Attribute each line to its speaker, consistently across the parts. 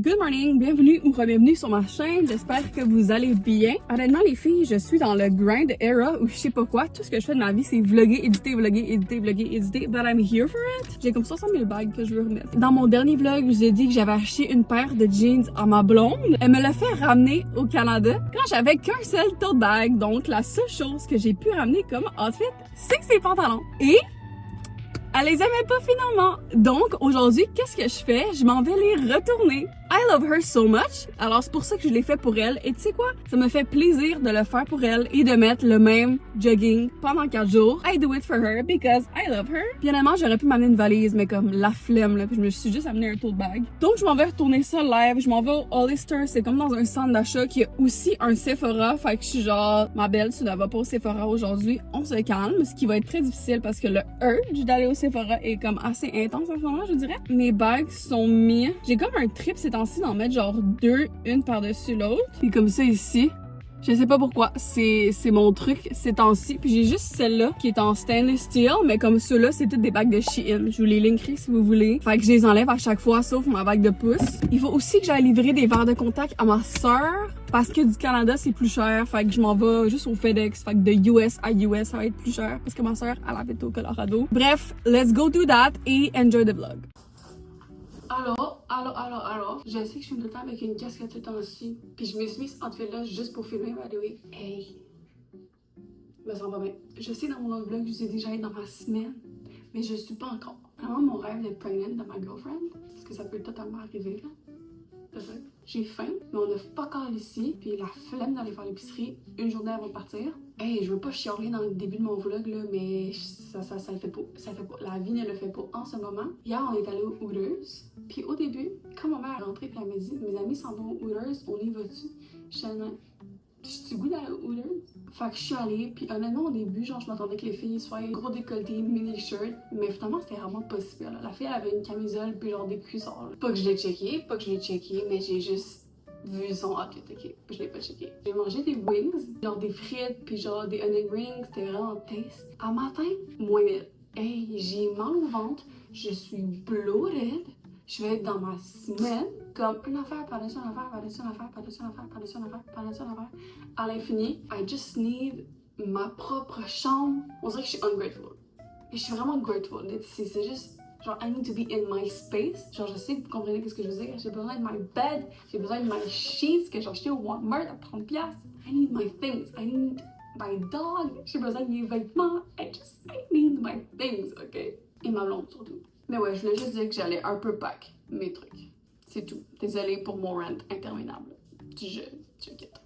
Speaker 1: Good morning, bienvenue ou re-bienvenue sur ma chaîne, j'espère que vous allez bien. Honnêtement les filles, je suis dans le grind era ou je sais pas quoi, tout ce que je fais de ma vie c'est vlogger, éditer, but I'm here for it. J'ai comme 60 000 bagues que je veux remettre. Dans mon dernier vlog, je vous ai dit que j'avais acheté une paire de jeans à ma blonde. Elle me l'a fait ramener au Canada quand j'avais qu'un seul tote bag, donc la seule chose que j'ai pu ramener comme outfit, c'est ses pantalons. Et elle les aimait pas finalement. Donc aujourd'hui, qu'est-ce que je fais? Je m'en vais les retourner. I love her so much. Alors c'est pour ça que je l'ai fait pour elle. Et tu sais quoi? Ça me fait plaisir de le faire pour elle et de mettre le même jogging pendant 4 jours. I do it for her because I love her. Bien évidemment, j'aurais pu m'amener une valise, mais comme la flemme là, puis je me suis juste amené un tote bag. Donc je m'en vais retourner ça live. Je m'en vais au Hollister. C'est comme dans un centre d'achat qui a aussi un Sephora. Fait que je suis genre, ma belle, tu ne vas pas au Sephora aujourd'hui. On se calme. Ce qui va être très difficile parce que le urge d'aller au Sephora est comme assez intense en ce moment, je dirais. Mes bagues sont mises. J'ai comme un trip ces temps-ci d'en mettre genre deux, une par-dessus l'autre. Puis comme ça ici. Je sais pas pourquoi, c'est mon truc ces temps-ci. Puis j'ai juste celle-là qui est en stainless steel, mais comme ceux-là, c'est toutes des bagues de Shein. Je vous les linkerai si vous voulez. Fait que je les enlève à chaque fois, sauf ma bague de pouce. Il faut aussi que j'aille livrer des verres de contact à ma sœur, parce que du Canada, c'est plus cher. Fait que je m'en vais juste au FedEx. Fait que de US à US, ça va être plus cher, parce que ma sœur, elle habite au Colorado. Bref, let's go do that et enjoy the vlog. Alors, je sais que je suis tout le temps avec une casquette ce temps-ci, puis je me suis mise en fait là juste pour filmer, by the way. Hey, je me sens pas bien. Je sais dans mon autre vlog, je vous ai dit que j'allais dans ma semaine, mais je suis pas encore. Vraiment mon rêve d'être pregnant de ma girlfriend, parce que ça peut totalement arriver là. Peut-être. J'ai faim, mais on a fuck all ici, puis la flemme d'aller faire l'épicerie une journée avant de partir. Hey, je veux pas chialer dans le début de mon vlog là, mais ça le fait pas. Ça le fait pas. La vie ne le fait pas en ce moment. Hier, on est allé au Hooters, puis au début, quand ma mère est rentrée puis elle m'a dit, mes amis s'en vont au Hooters, on y va-tu? Je suis goût d'aller au Hooters? Fait que je suis allée, puis honnêtement au début, genre je m'attendais que les filles soient gros décolleté, mini shirt, mais finalement c'était vraiment pas super. La fille elle avait une camisole puis genre des cuissards. Pas que je l'ai checké, mais j'ai juste vu son outfit, ok? Puis je l'ai pas checké. J'ai mangé des wings, genre des frites, puis genre des onion rings, c'était vraiment taste. À matin, moins 1000. Hey, j'ai mal au ventre, je suis bloated. Je vais être dans ma semaine comme une affaire, par-dessus une affaire, par-dessus une affaire, par-dessus une affaire, par-dessus une affaire, par-dessus une affaire, à l'infini. I just need ma propre chambre. On dirait que je suis ungrateful. Et je suis vraiment grateful. C'est juste, genre, I need to be in my space. Genre, je sais que vous comprenez ce que je veux dire. J'ai besoin de my bed, j'ai besoin de my sheets que j'ai acheté au Walmart à 30$. I need my things. I need my dog. J'ai besoin de mes vêtements. I need my things, ok? Et ma blonde surtout. Mais ouais, je voulais juste dire que j'allais un peu pack mes trucs. C'est tout. Désolée pour mon rant interminable. Je quitte.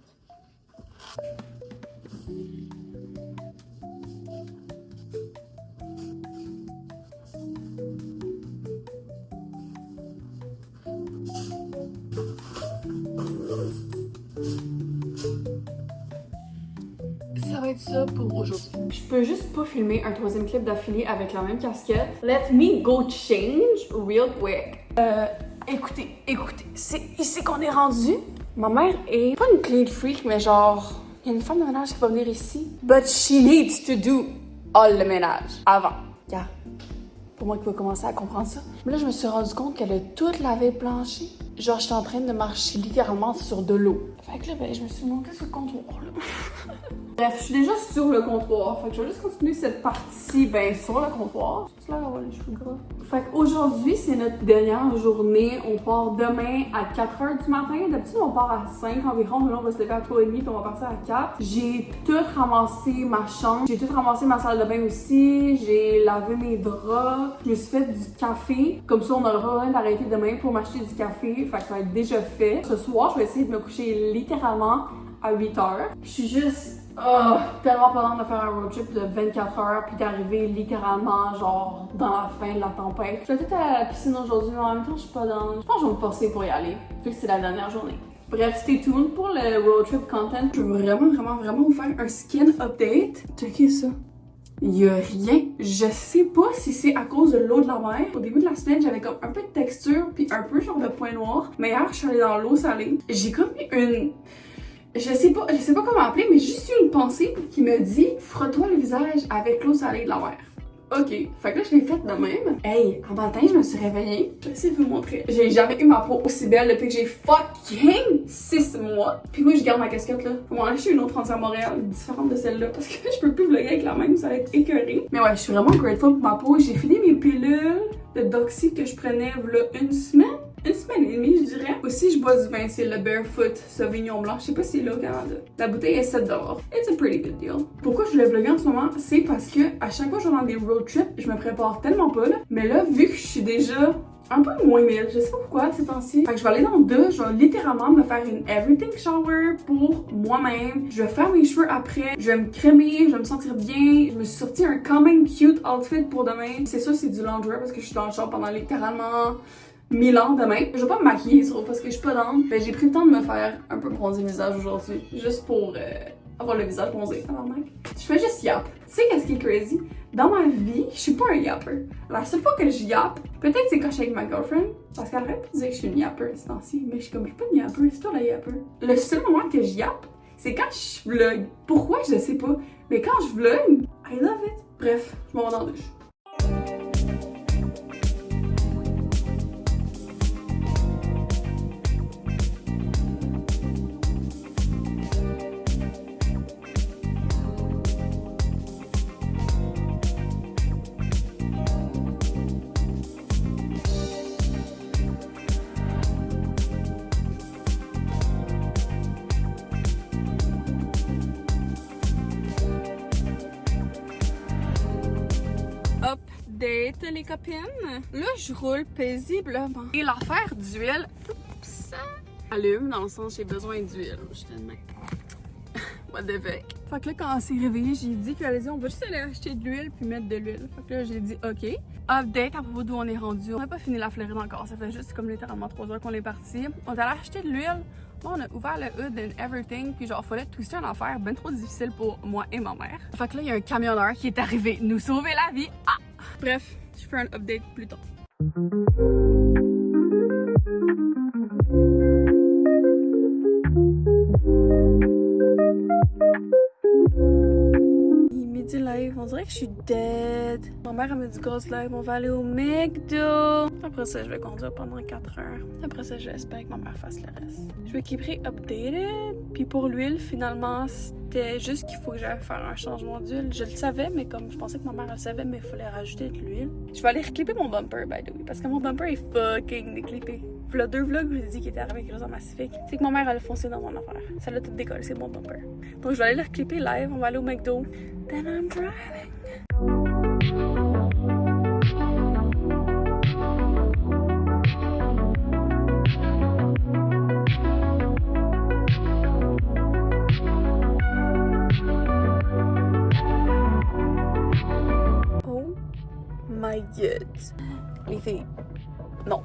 Speaker 1: Ça va être ça pour aujourd'hui. Je peux juste pas filmer un troisième clip d'affilée avec la même casquette. Let me go change real quick. Écoutez, c'est ici qu'on est rendu. Ma mère est pas une clean freak, mais genre, il y a une femme de ménage qui va venir ici. But she needs to do all le ménage avant. Yeah. Pour moi qui va commencer à comprendre ça. Mais là, je me suis rendu compte qu'elle a tout lavé le plancher. Genre, j'étais en train de marcher littéralement sur de l'eau. Fait que là, ben, je me suis demandé sur le comptoir, là. Bref, je suis déjà sur le comptoir. Fait que je vais juste continuer cette partie, ben, sur le comptoir. C'est là, ouais, les cheveux gras. Fait qu'aujourd'hui, c'est notre dernière journée. On part demain à 4h du matin. D'habitude, on part à 5 environ. Mais là, on va se lever à 3h30 puis on va partir à 4. J'ai tout ramassé ma chambre. J'ai tout ramassé ma salle de bain aussi. J'ai lavé mes draps. Je me suis fait du café. Comme ça, on aura rien d'arrêter demain pour m'acheter du café. Fait que ça va être déjà fait. Ce soir, je vais essayer de me coucher littéralement à 8h. Je suis juste tellement pas de faire un road trip de 24 heures puis d'arriver littéralement genre dans la fin de la tempête. Je vais peut-être à la piscine aujourd'hui, mais en même temps je suis pas dans. Je pense que je vais me forcer pour y aller, vu que c'est la dernière journée. Bref, stay tuned pour le road trip content. Je veux vraiment vous faire un skin update. Checkez ça. Il y a rien. Je sais pas si c'est à cause de l'eau de la mer. Au début de la semaine, j'avais comme un peu de texture puis un peu genre de points noirs. Mais hier, je suis allée dans l'eau salée. J'ai comme une... Je sais pas comment appeler, mais juste une pensée qui me dit « Frotte-toi le visage avec l'eau salée de la mer. » Ok, fait que là, je l'ai faite de même. Hey, en matin, je me suis réveillée. Je vais essayer de vous montrer. J'ai jamais eu ma peau aussi belle depuis que j'ai fucking 6 mois. Puis oui, je garde ma casquette là. Je vais en acheter une autre rendue à Montréal, différente de celle-là, parce que je peux plus vlogger avec la même, ça va être écœuré. Mais ouais, je suis vraiment grateful pour ma peau. J'ai fini mes pilules de Doxy que je prenais là une semaine et demie, je dirais. Aussi, je bois du vin, c'est le Barefoot Sauvignon Blanc. Je sais pas si c'est là au Canada. La bouteille est 7$. It's a pretty good deal. Pourquoi je voulais vlogger en ce moment? C'est parce que à chaque fois que je vais dans des road trips, je me prépare tellement pas là. Mais là, vu que je suis déjà un peu moins belle, je sais pas pourquoi ces temps-ci. Fait que je vais aller dans le 2, je vais littéralement me faire une everything shower pour moi-même. Je vais faire mes cheveux après, je vais me crémer, je vais me sentir bien. Je me suis sorti un quand même cute outfit pour demain. C'est ça, c'est du lingerie parce que je suis dans le shop pendant littéralement 1000 ans demain. Je vais pas me maquiller sur parce que je suis pas dans. Ben, j'ai pris le temps de me faire un peu bronzer le visage aujourd'hui, juste pour avoir le visage bronzé. Je fais juste yap. Tu sais qu'est-ce qui est crazy? Dans ma vie, je suis pas un yapper. La seule fois que je yappe, peut-être c'est quand je suis avec ma girlfriend, parce qu'elle arrête de dire que je suis une yapper ce temps-ci, mais je suis comme, je suis pas une yapper, c'est toi la yapper. Le seul moment que je yappe, c'est quand je vlog. Pourquoi? Je sais pas. Mais quand je vlog, I love it. Bref, je m'en vais dans la douche. Update les copines. Là, je roule paisiblement. Et l'affaire d'huile, allume dans le sens j'ai besoin d'huile. Je te demande. What the fuck? Fait que là, quand on s'est réveillé, j'ai dit qu'allez-y, on va juste aller acheter de l'huile puis mettre de l'huile. Fait que là, j'ai dit OK. Update à propos d'où on est rendu. On n'a pas fini la Floride encore. Ça fait juste comme littéralement 3 heures qu'on est parti. On est allé acheter de l'huile. Là, on a ouvert le hood and everything. Puis genre, fallait twister une affaire ben trop difficile pour moi et ma mère. Fait que là, il y a un camionneur qui est arrivé nous sauver la vie. Ah! Bref, je ferai un update plus tard. Midi live, on dirait que je suis dead. Ma mère elle me dit grosse live, on va aller au McDo. Après ça, je vais conduire pendant 4 heures. Après ça, je vais espérer que ma mère fasse le reste. Je vais keeper updated. Puis pour l'huile, finalement, c'était juste qu'il faut que j'aille faire un changement d'huile. Je le savais, mais comme je pensais que ma mère le savait, mais il fallait rajouter de l'huile. Je vais aller reclipper mon bumper, by the way, parce que mon bumper est fucking déclippé. V'là 2 vlogs, je vous ai dit qu'il était arrivé avec Rosa Massifique. C'est que ma mère, elle a foncé dans mon affaire. Ça l'a tout décollé, c'est mon bumper. Donc je vais aller le reclipper live, on va aller au McDo. Then I'm driving. Oh my god. Les filles, non.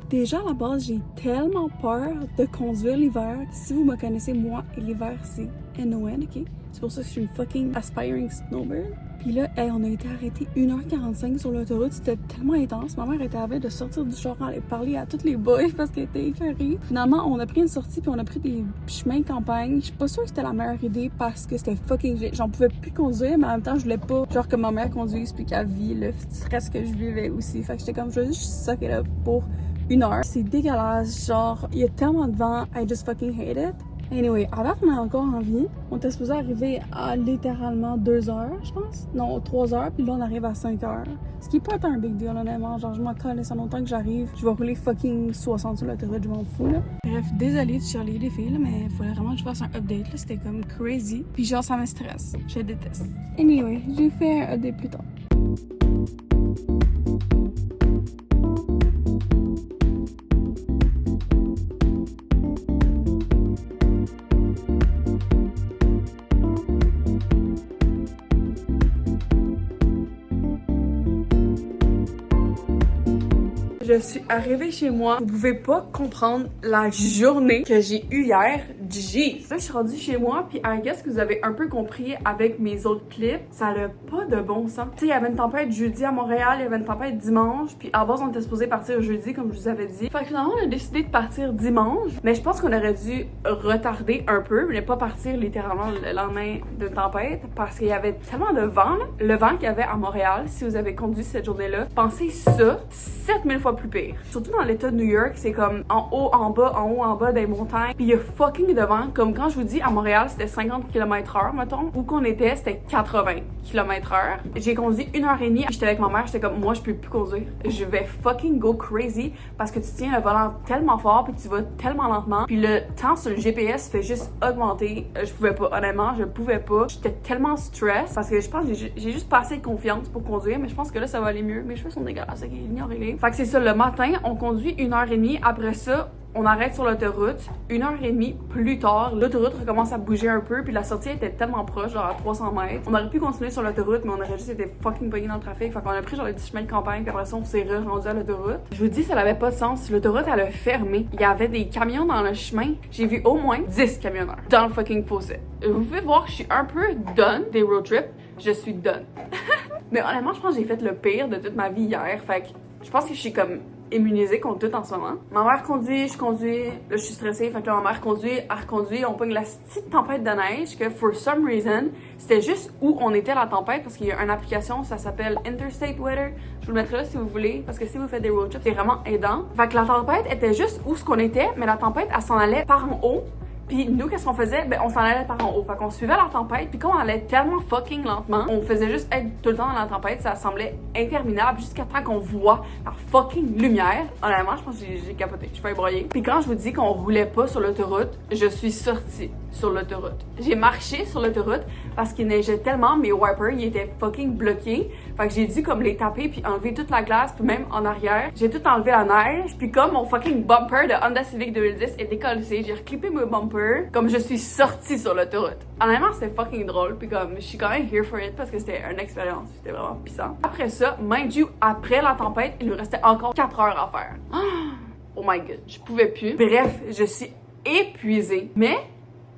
Speaker 1: Déjà, à la base, j'ai tellement peur de conduire l'hiver. Si vous me connaissez, moi, et l'hiver, c'est NON, ok? C'est pour ça que je suis une fucking aspiring snowbird. Puis là, hey, on a été arrêtés 1h45 sur l'autoroute. C'était tellement intense. Ma mère était à veille de sortir du char, aller parler à tous les boys parce qu'elle était écœurée. Finalement, on a pris une sortie puis on a pris des chemins de campagne. Je suis pas sûre que c'était la meilleure idée parce que c'était fucking... J'en pouvais plus conduire, mais en même temps, je voulais pas genre que ma mère conduise puis qu'elle vit le stress que je vivais aussi. Fait que j'étais comme, je veux juste suck it up pour 1 heure. C'est dégueulasse. Genre, il y a tellement de vent. I just fucking hate it. Anyway, à date, on est encore en vie. On était supposé arriver à littéralement 2 heures, je pense. Non, 3 heures, puis là, on arrive à 5 heures. Ce qui est pas un big deal, honnêtement. Genre, je m'en colle, ça longtemps que j'arrive. Je vais rouler fucking 60 sur l'autoroute, je m'en fous, là. Bref, désolée de chialer les filles, là, mais il fallait vraiment que je fasse un update, là. C'était comme crazy. Puis genre, ça me stresse. Je déteste. Anyway, j'ai fait un update plus tard. je suis arrivée chez moi. Vous pouvez pas comprendre la journée que j'ai eue hier. Jeez! Là, je suis rendue chez moi, puis I guess que vous avez un peu compris avec mes autres clips, ça n'a pas de bon sens. Tu sais, il y avait une tempête jeudi à Montréal, il y avait une tempête dimanche, puis à la base, on était supposé partir jeudi, comme je vous avais dit. Fait que finalement, on a décidé de partir dimanche, mais je pense qu'on aurait dû retarder un peu, mais pas partir littéralement le lendemain d'une tempête, parce qu'il y avait tellement de vent, là. Le vent qu'il y avait à Montréal, si vous avez conduit cette journée-là, pensez ça, 7000 fois plus pire. Surtout dans l'état de New York, c'est comme en haut, en bas, en haut, en bas des montagnes, puis il y a fucking de vent, comme quand je vous dis, à Montréal, c'était 50 km/h, mettons, où qu'on était, c'était 80 km/h. J'ai conduit 1h30, j'étais avec ma mère, j'étais comme, moi, je peux plus conduire. Je vais fucking go crazy, parce que tu tiens le volant tellement fort, puis tu vas tellement lentement, puis le temps sur le GPS fait juste augmenter. Je pouvais pas, honnêtement, je pouvais pas. J'étais tellement stress, parce que je pense que j'ai juste pas assez de confiance pour conduire, mais je pense que là, ça va aller mieux. Mes cheveux sont dégueulasses, ok, ignorez-les. Fait que c'est ça, le matin, on conduit 1h30, après ça, on arrête sur l'autoroute. 1h30 plus tard, l'autoroute recommence à bouger un peu, puis la sortie était tellement proche, genre à 300 mètres. On aurait pu continuer sur l'autoroute, mais on aurait juste été fucking pogné dans le trafic. Fait qu'on a pris genre le petit chemin de campagne, puis après ça, on s'est rendu à l'autoroute. Je vous dis, ça n'avait pas de sens. L'autoroute, elle a fermé. Il y avait des camions dans le chemin. J'ai vu au moins 10 camionneurs dans le fucking fossé. Vous pouvez voir que je suis un peu done des road trips. Je suis done. Mais honnêtement, je pense que j'ai fait le pire de toute ma vie hier. Fait que je pense que je suis comme immunisée contre tout en ce moment. Ma mère conduit, je conduis, là je suis stressée, fait que là, ma mère conduit, elle reconduit, on pogne la petite tempête de neige que for some reason, c'était juste où on était la tempête parce qu'il y a une application, ça s'appelle Interstate Weather. Je vous le mettrai là si vous voulez, parce que si vous faites des road trips, c'est vraiment aidant. Fait que la tempête était juste où ce qu'on était, mais la tempête, elle s'en allait par en haut. Puis nous, qu'est-ce qu'on faisait? Ben, on s'en allait par en haut. Fait qu'on suivait la tempête, puis quand on allait tellement fucking lentement, on faisait juste être tout le temps dans la tempête, ça semblait interminable jusqu'à temps qu'on voit la fucking lumière. Honnêtement, je pense que j'ai capoté, je suis broyer. Puis quand je vous dis qu'on roulait pas sur l'autoroute, je suis sortie sur l'autoroute. J'ai marché sur l'autoroute parce qu'il neigeait tellement, mes wipers, ils étaient fucking bloqués. Fait que j'ai dû comme les taper puis enlever toute la glace, puis même en arrière, j'ai tout enlevé la neige, puis comme mon fucking bumper de Honda Civic 2010 est décollissé, j'ai reclippé mon bumper, comme je suis sortie sur l'autoroute. Honnêtement, c'était fucking drôle, puis comme je suis quand même here for it parce que c'était une expérience, c'était vraiment puissant. Après ça, mind you, après la tempête, il nous restait encore 4 heures à faire. Oh my god, je pouvais plus. Bref, je suis épuisée, mais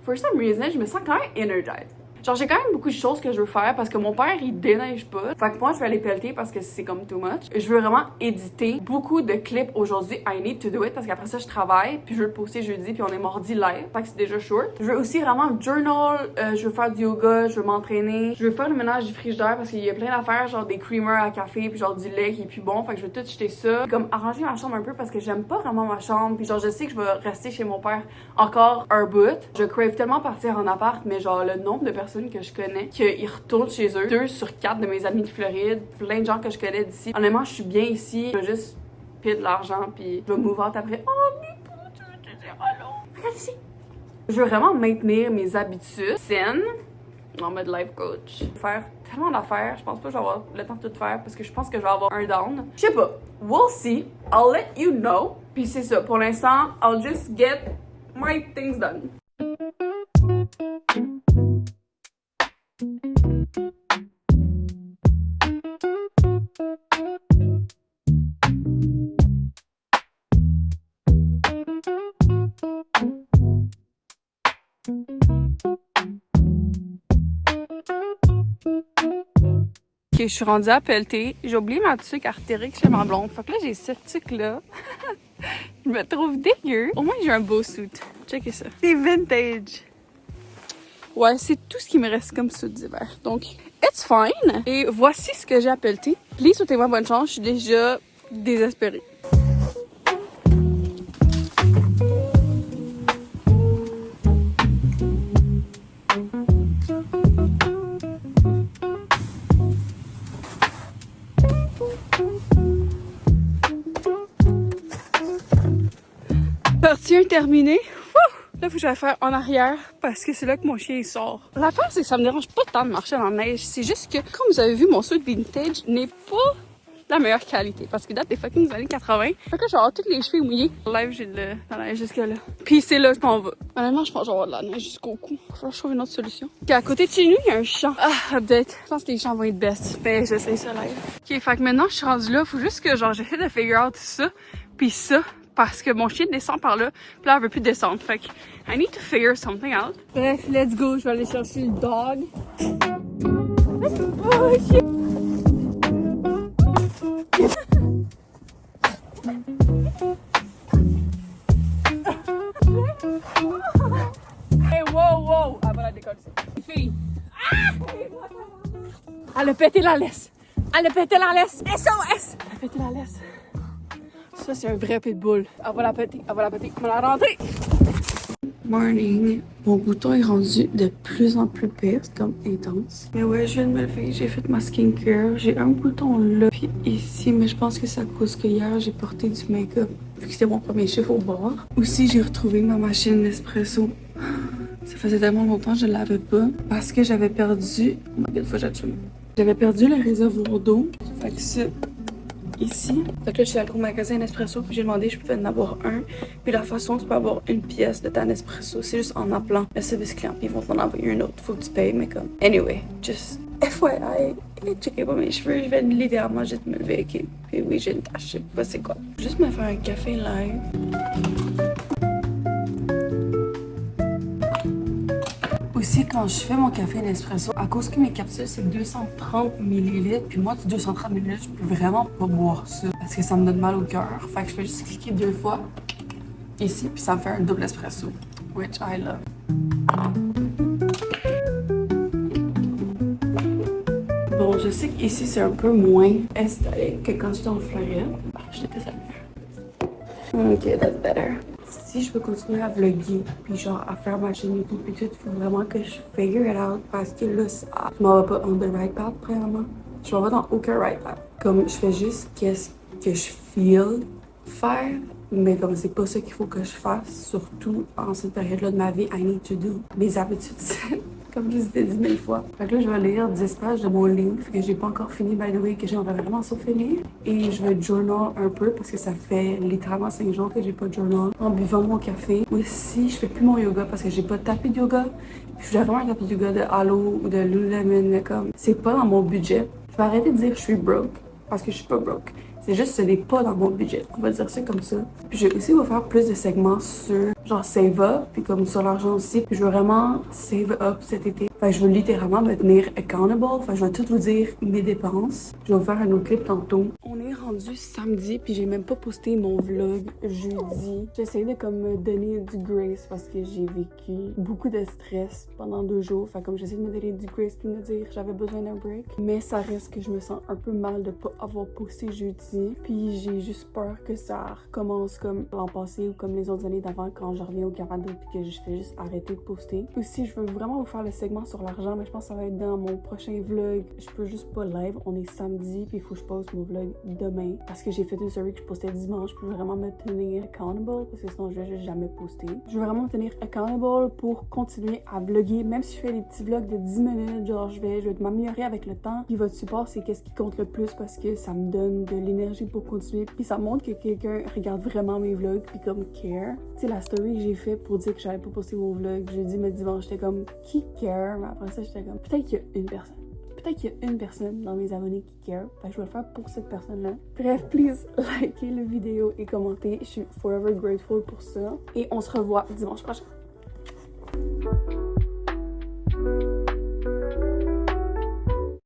Speaker 1: for some reason, je me sens quand même energized. Genre, j'ai quand même beaucoup de choses que je veux faire parce que mon père, il déneige pas. Fait que moi, je vais aller pelleter parce que c'est comme too much. Je veux vraiment éditer beaucoup de clips aujourd'hui. I need to do it parce qu'après ça, je travaille. Puis je veux le poster jeudi, puis on est mardi live. Fait que c'est déjà short. Je veux aussi vraiment journal. Je veux faire du yoga. Je veux m'entraîner. Je veux faire le ménage du frigidaire parce qu'il y a plein d'affaires, genre des creamers à café, puis genre du lait qui est plus bon. Fait que je veux tout jeter ça. Puis comme arranger ma chambre un peu parce que j'aime pas vraiment ma chambre. Puis genre, je sais que je vais rester chez mon père encore un bout. Je crave tellement partir en appart, mais genre, le nombre de personnes que je connais qu'ils retournent chez eux. 2 sur 4 de mes amis de Floride, plein de gens que je connais d'ici. Honnêtement, je suis bien ici. Je veux juste payer de l'argent puis je vais move out après. Oh, mais putain, c'est relou. Regarde ici. Je veux vraiment maintenir mes habitudes saines en mode life coach. Faire tellement d'affaires, je pense pas que je vais avoir le temps de tout faire parce que je pense que je vais avoir un down. Je sais pas. We'll see. I'll let you know. Puis c'est ça. Pour l'instant, I'll just get my things done. Ok, je suis rendue à pelleter. J'ai oublié ma tuque artérique chez ma blonde. Fait que là, j'ai cette tuque-là. Je me trouve dégueu. Au moins, j'ai un beau suit. Checkez ça. C'est vintage. Ouais, c'est tout ce qui me reste comme suit d'hiver. Donc, it's fine. Et voici ce que j'ai à pelleter. Please, souhaitez-moi bonne chance. Je suis déjà désespérée. Partie 1 terminée. Là, il faut que j'aille faire en arrière parce que c'est là que mon chien sort. L'affaire, c'est que ça me dérange pas tant de marcher dans la neige. C'est juste que, comme vous avez vu, mon suit vintage n'est pas la meilleure qualité parce qu'il date des fucking années 80. Fait que genre, toutes les cheveux mouillés. Live, j'ai de la neige jusque là. Puis c'est là, je m'en vais. Honnêtement, je pense que je vais avoir de la neige jusqu'au cou. Faut que je trouve une autre solution. Puis à côté de chez nous, il y a un champ. Ah, update. Je pense que les champs vont être best. Ben, je sais ça live. Ok, fait que maintenant, je suis rendue là. Faut juste que genre, j'essaie de figure out tout ça. Puis ça. Parce que mon chien descend par là, puis là, elle veut plus descendre. Fait que, I need to figure something out. Bref, let's go, je vais aller chercher le dog. Oh, shit. Hey, wow! Elle va la décoller. Fille. Ah! Elle a pété la laisse. SOS! Elle a pété la laisse. Ça, c'est un vrai pitbull. Elle va la péter. On va la rentrer. Morning. Mon bouton est rendu de plus en plus pire. C'est comme intense. Mais ouais, je viens de me lever. J'ai fait ma skincare. J'ai un bouton là, puis ici. Mais je pense que c'est à cause que hier, j'ai porté du make-up. Vu que c'était mon premier chiffre au bar. Aussi, j'ai retrouvé ma machine Nespresso. Ça faisait tellement longtemps que je ne l'avais pas. Parce que j'avais perdu... Oh my god, faut que j'assume. J'avais perdu le réservoir d'eau. Fait que ça... ici. Donc là, je suis allée au magasin Nespresso, puis j'ai demandé si je pouvais en avoir un. Puis la façon, tu peux avoir une pièce de ta Nespresso, c'est juste en appelant le service client, puis ils vont t'en envoyer une autre. Faut que tu payes, mais comme. Anyway, just FYI, checkez pas mes cheveux, je vais littéralement juste me lever, ok? Puis oui, j'ai une tache, je sais pas c'est quoi. Juste me faire un café live. Aussi, quand je fais mon café Nespresso, à cause que mes capsules, c'est 230 ml, puis moi, du 230 ml, je peux vraiment pas boire ça parce que ça me donne mal au cœur. Fait que je fais juste cliquer 2 fois ici, puis ça me fait un double espresso, which I love. Bon, je sais qu'ici, c'est un peu moins esthétique que quand j'étais en Floride. Ah, j'étais saluée. Ok, that's better. Si je veux continuer à vlogger, puis genre à faire ma chaîne YouTube, puis tout, il faut vraiment que je figure it out parce que là, je m'en vais pas on the right path, premièrement. Je m'en vais dans aucun right path. Comme je fais juste qu'est-ce que je feel faire, mais comme c'est pas ça qu'il faut que je fasse, surtout en cette période-là de ma vie, I need to do mes habitudes saines. Comme je vous ai dit 1000 fois. Fait que là, je vais lire 10 pages de mon livre que j'ai pas encore fini, by the way, que j'aimerais vraiment ça finir. Et je vais journal un peu parce que ça fait littéralement 5 jours que j'ai pas de journal. En buvant mon café. Aussi, je fais plus mon yoga parce que j'ai pas de tapis de yoga. Puis je voulais vraiment un tapis de yoga de Halo ou de Lululemon, mais comme c'est pas dans mon budget. Je vais arrêter de dire que je suis broke parce que je suis pas broke. C'est juste ce n'est pas dans mon budget. On va dire ça comme ça. Puis je vais aussi vous faire plus de segments sur genre save up, puis comme sur l'argent aussi. Puis je veux vraiment save up cet été. Fait que je veux littéralement me tenir accountable. Fait que je vais tout vous dire mes dépenses. Je vais vous faire un autre clip tantôt. On est rendu samedi, puis j'ai même pas posté mon vlog jeudi. J'essaie de comme me donner du grace parce que j'ai vécu beaucoup de stress pendant 2 jours. Fait comme j'essaie de me donner du grace puis me dire j'avais besoin d'un break. Mais ça reste que je me sens un peu mal de pas avoir posté jeudi. Puis j'ai juste peur que ça recommence comme l'an passé ou comme les autres années d'avant quand je reviens au Canada puis que je fais juste arrêter de poster. Aussi, je veux vraiment vous faire le segment sur l'argent, mais je pense que ça va être dans mon prochain vlog. Je peux juste pas live, on est samedi puis il faut que je poste mon vlog demain parce que j'ai fait une story que je postais dimanche. Je peux vraiment me tenir accountable parce que sinon je vais juste jamais poster. Je veux vraiment me tenir accountable pour continuer à vlogger, même si je fais des petits vlogs de 10 minutes, genre je vais m'améliorer avec le temps. Puis votre support, c'est qu'est-ce qui compte le plus parce que ça me donne de l'énergie pour continuer, puis ça montre que quelqu'un regarde vraiment mes vlogs puis comme care. Tu sais, la story que j'ai fait pour dire que j'avais pas posté mon vlog jeudi mais dimanche, j'étais comme qui care, mais après ça j'étais comme peut-être qu'il y a une personne. Peut-être qu'il y a une personne dans mes abonnés qui care. Fait que je vais le faire pour cette personne-là. Bref, please, likez la vidéo et commentez. Je suis forever grateful pour ça. Et on se revoit dimanche prochain.